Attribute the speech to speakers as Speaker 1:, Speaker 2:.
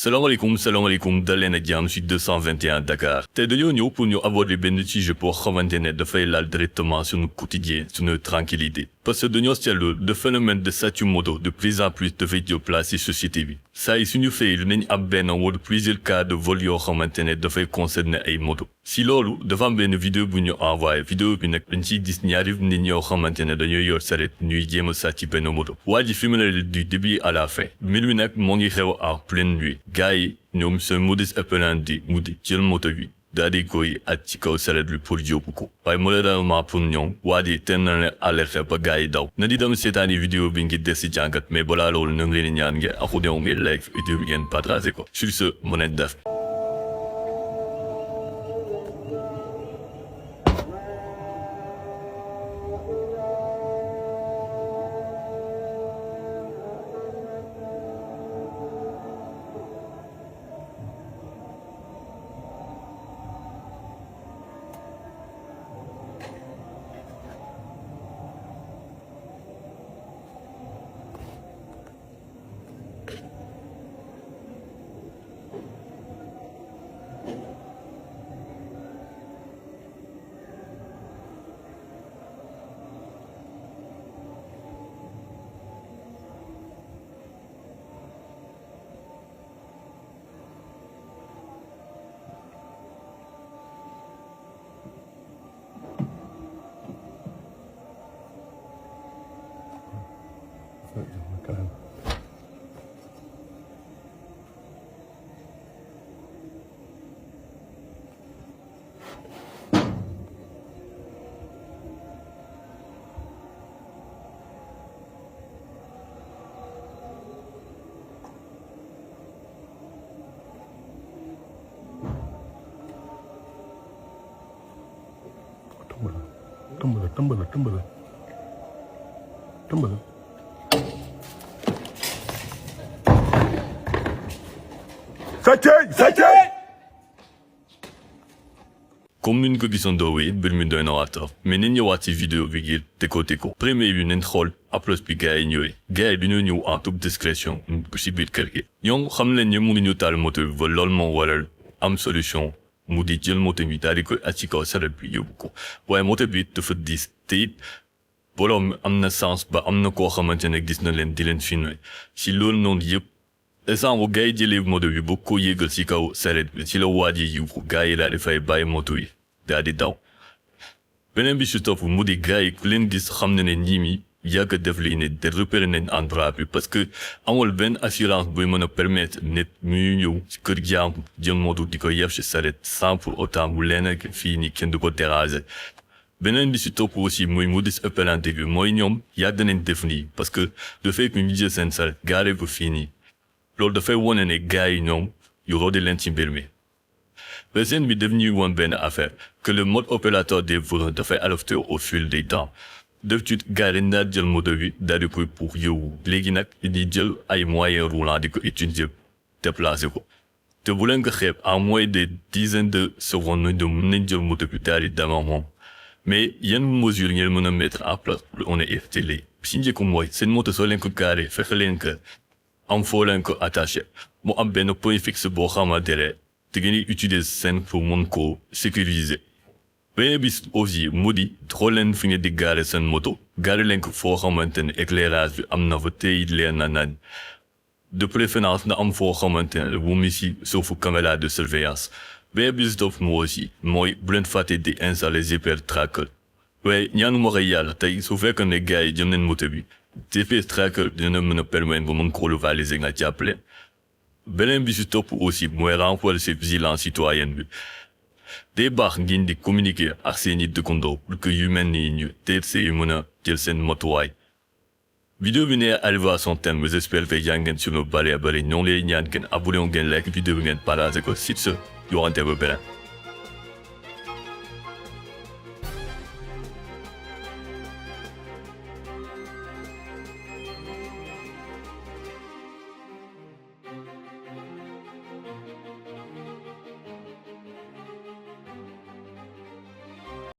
Speaker 1: Salam alaikum daleen ak jàmm ci 221 Dakar te dañoo ñëw pour ñu aborder benn sujet boo xamante ne dafay laal directement suñu quotidien suñu tranquillité parce que dañoo seetlu le phénomène de statut moto de plus en plus dafay jël place ci société bi saa yi suñu fay dinañ am benn wala plusieurs cas de vol yoo xamante ne dafay concerner ay moto si loolu dafa am benn vidéo bu ñu envoyé vidéo bi nag dañ ciy gis ñaari nit ñoo xamante ne dañuy yor saret ñuy jéem a sàcc benn moto waa ji filmé na du début à la fin mbir mi nag moo ngi xew en pleine nuit gars yi ñoom seen modus operandi mu di jël moto bi daal di koy at ci kaw saret bi pour yóbbu ko waaye malheureusement pour ñoom waa ji teel na leen alerte ba gars yi daw na di dem seetaani vidéo bi ngir des si jàngat mais balaa loolu na ngi leen ñaan ngeen axudew ngeen like vidéo bi ngeen partagé ko sur ce mu leen def
Speaker 2: tëmbala sàcceey
Speaker 1: comme niñ ko gisandoo it mbir mi doy na waar trop mais nañ ñëwaat ci vidéo bi ngir décoté ko premier bi nañ xool approche bi gars yi ñëwee gars yi dañoo ñëw en toute discrétion ci biir kër gi ñoom xam leen ne mënuñu taal moto bi ba loolu moo waral am solution mu di jël moto bi daal di koy at ci kaw saret bi yóbbu ko waaye moto bi dafa diis te it boroom am na sens ba am na koo xamante ne gis na leen di leen filmer si loolu noonu yëpp instant bu gars yi jëlee moto bi ba ko yéegal si kaw saret bi si la waaj yi yóbbu gars yi daal di fay bàyyi moto yi daal di daw beneen bi si topp mu di gars yi ku leen gis xam ne ne ñii mi yàgg a def lii ne de repérer nañ endroit bi parce que amul benn assurance buy mën a permettre nit muy ñëw ci kër jàmbur jël moto di ko yeb ci saret sans pour autant mu leen ak fii nii kenn du ko déranger beneen bi si topp aussi mooy modus operandi bi mooy ñoom yàgg nañ def nii parce que de fait que ñu jël seen saret gaare ko fii nii loolu dafay wone ne gars yi ñoom yu roode leen ci mbir mi beneen bi def ñuy woon benn affaire que le mode opérateur des voleurs dafay adapté au fil des temps d'habitude gars yi dañ jël moto bi daal di koy pour yow léegi nag di jël ay moyens roulants di ko utiliser déplacer ko te bu leen ko xeeb en moins de dizaines de secondes mën nañ jël moto bi daal di dama moom mais yan mesures ngeen mën a mettre en place pour on est éviter si njëkk mooy seen moto soo leen ko gaaree fexe leen ko am foo leen ko attaché mu am benn point fixe boo xamante ne te ngeen utiliser seen pour mën koo sécuriser beneen bis aussi mu di xool leen fi ngeen di gaare seen moto gaare leen ko foo xamante ne éclairage bi am na fa tey leer na nañ de préférence na am foo xamante ne bu mu si suufu caméra de surveillance beneen bis topp mu aussi mooy bu leen fàtte di installer GPS tracker waaye ñaanu ma koy yàlla tey su fekkee ne gars yi jëm nañ moto bi GPS tracker dina mën a permettre ba mën ko localiser nga jàppale beneen bi si topp aussi mooy renforcer vigilance citoyenne bi day baax ngeen di communiquer ak seeni dëkkandoo pour que yu mel ni ñu teel see mën a jël seen matuwaay vidéo bi ne arrivé à son terme j'espère que yaa ngeen sur lu bari ñoo ngi lay ñaan ngeen abonné ngeen like vidéo bi ngeen partagé ko sur ce yoo xamante ba beneen